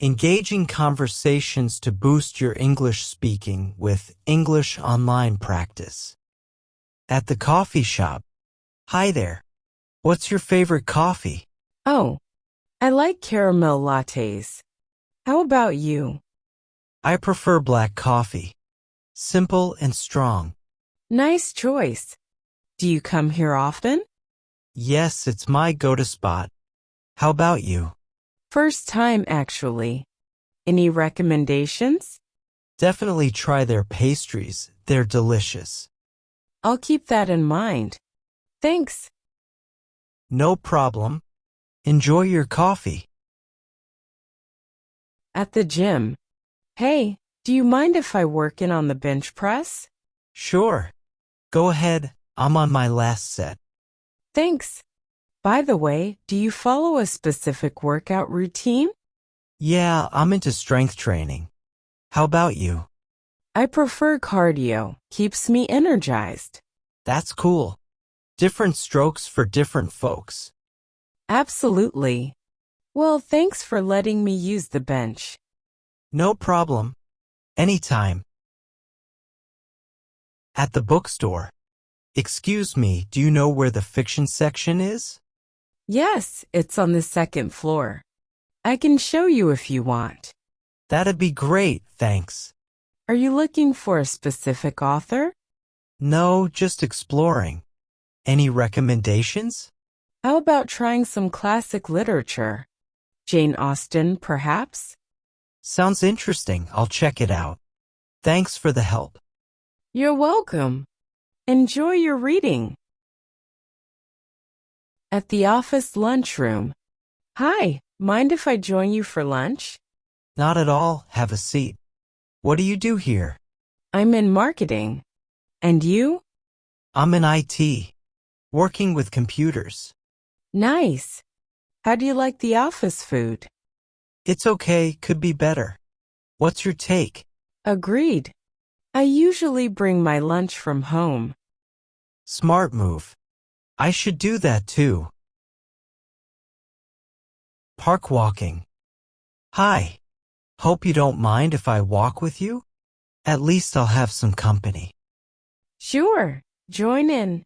Engaging conversations to boost your English speaking with English online practice. At the coffee shop. Hi there. What's your favorite coffee? Oh, I like caramel lattes. How about you? I prefer black coffee. Simple and strong. Nice choice. Do you come here often? Yes, it's my go-to spot. How about you? First time, actually. Any recommendations? Definitely try their pastries. They're delicious. I'll keep that in mind. Thanks. No problem. Enjoy your coffee. At the gym. Hey, do you mind if I work in on the bench press? Sure. Go ahead. I'm on my last set. Thanks. By the way, do you follow a specific workout routine? Yeah, I'm into strength training. How about you? I prefer cardio. Keeps me energized. That's cool. Different strokes for different folks. Absolutely. Well, thanks for letting me use the bench. No problem. Anytime. At the bookstore. Excuse me, do you know where the fiction section is? Yes, it's on the second floor. I can show you if you want. That'd be great, thanks. Are you looking for a specific author? No, just exploring. Any recommendations? How about trying some classic literature? Jane Austen, perhaps? Sounds interesting. I'll check it out. Thanks for the help. You're welcome. Enjoy your reading. At the office lunchroom. Hi, mind if I join you for lunch? Not at all. Have a seat. What do you do here? I'm in marketing. And you? I'm in IT. Working with computers. Nice. How do you like the office food? It's okay. Could be better. What's your take? Agreed. I usually bring my lunch from home. Smart move. I should do that too. Park walking. Hi. Hope you don't mind if I walk with you? At least I'll have some company. Sure, join in.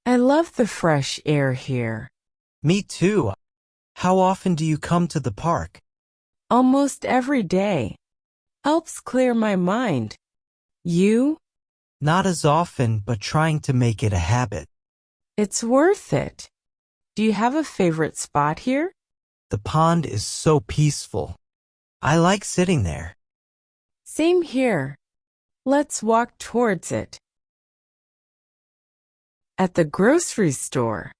I love the fresh air here. Me too. How often do you come to the park? Almost every day. Helps clear my mind. You? Not as often, but trying to make it a habit. It's worth it. Do you have a favorite spot here? The pond is so peaceful. I like sitting there. Same here. Let's walk towards it. At the grocery store.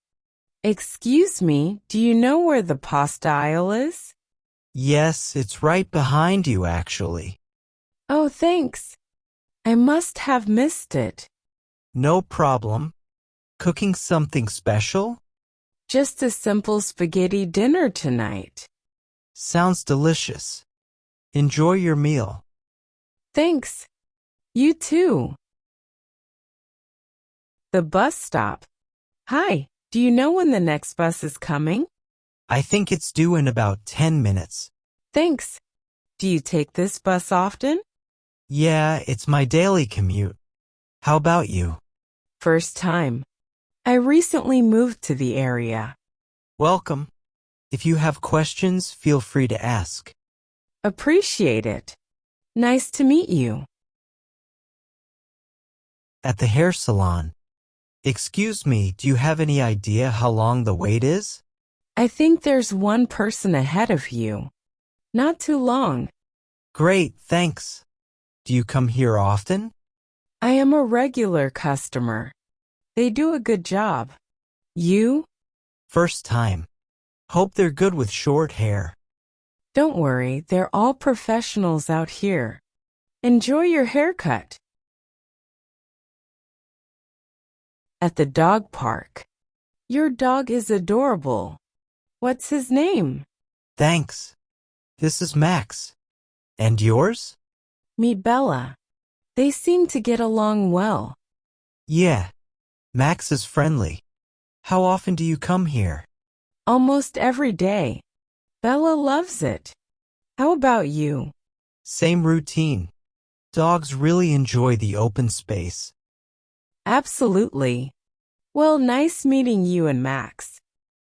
Excuse me, do you know where the pasta aisle is? Yes, it's right behind you, actually. Oh, thanks. I must have missed it. No problem. Cooking something special? Just a simple spaghetti dinner tonight. Sounds delicious. Enjoy your meal. Thanks. You too. The bus stop. Hi, do you know when the next bus is coming? I think it's due in about 10 minutes. Thanks. Do you take this bus often? Yeah, it's my daily commute. How about you? First time. I recently moved to the area. Welcome. If you have questions, feel free to ask. Appreciate it. Nice to meet you. At the hair salon. Excuse me, do you have any idea how long the wait is? I think there's one person ahead of you. Not too long. Great, thanks. Do you come here often? I am a regular customer. They do a good job. You? First time. Hope they're good with short hair. Don't worry, they're all professionals out here. Enjoy your haircut. At the dog park. Your dog is adorable. What's his name? Thanks. This is Max. And yours? Meet Bella. They seem to get along well. Yeah. Max is friendly. How often do you come here? Almost every day. Bella loves it. How about you? Same routine. Dogs really enjoy the open space. Absolutely. Well, nice meeting you and Max.